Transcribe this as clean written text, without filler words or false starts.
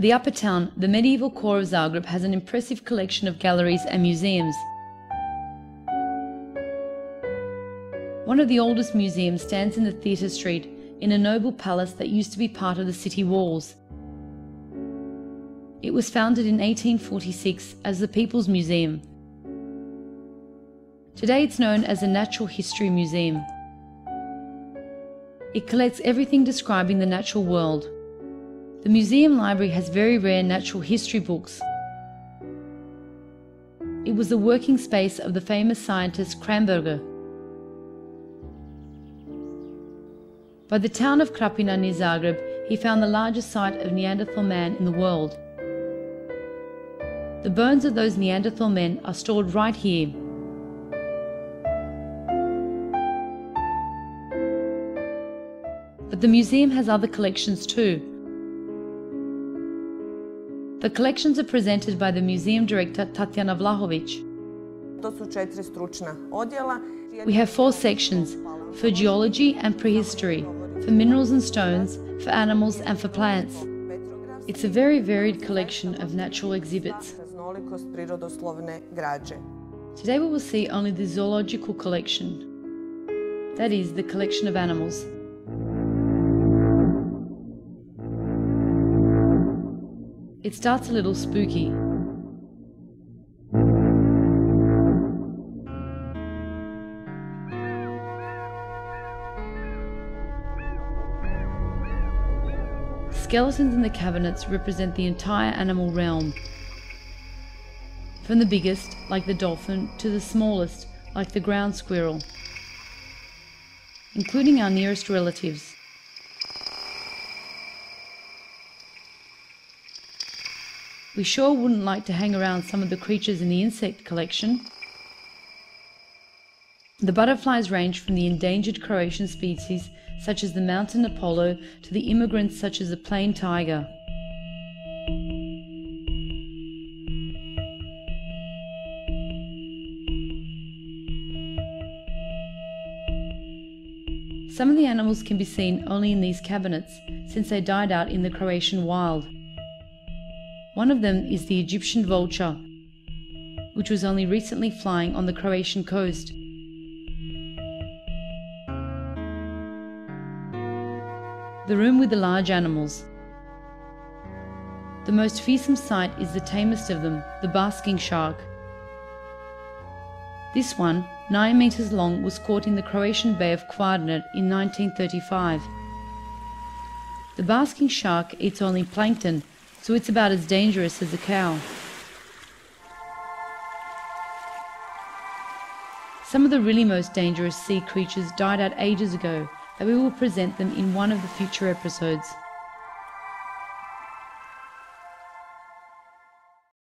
The upper town, the medieval core of Zagreb, has an impressive collection of galleries and museums. One of the oldest museums stands in the Theatre Street, in a noble palace that used to be part of the city walls. It was founded in 1846 as the People's Museum. Today it's known as a Natural History Museum. It collects everything describing the natural world. The museum library has very rare natural history books. It was the working space of the famous scientist Kramberger. By the town of Krapina near Zagreb, he found the largest site of Neanderthal man in the world. The bones of those Neanderthal men are stored right here. But the museum has other collections too. The collections are presented by the museum director Tatjana Vlahović. We have 4 sections, for geology and prehistory, for minerals and stones, for animals and for plants. It's a very varied collection of natural exhibits. Today we will see only the zoological collection, that is, the collection of animals. It starts a little spooky. Skeletons in the cabinets represent the entire animal realm, from the biggest, like the dolphin, to the smallest, like the ground squirrel, including our nearest relatives. We sure wouldn't like to hang around some of the creatures in the insect collection. The butterflies range from the endangered Croatian species such as the mountain Apollo to the immigrants such as the plain tiger. Some of the animals can be seen only in these cabinets since they died out in the Croatian wild. One of them is the Egyptian vulture, which was only recently flying on the Croatian coast. The room with the large animals. The most fearsome sight is the tamest of them, the basking shark. This one, 9 meters long, was caught in the Croatian Bay of Kvarner in 1935. The basking shark eats only plankton, so it's about as dangerous as a cow. Some of the really most dangerous sea creatures died out ages ago, but we will present them in one of the future episodes.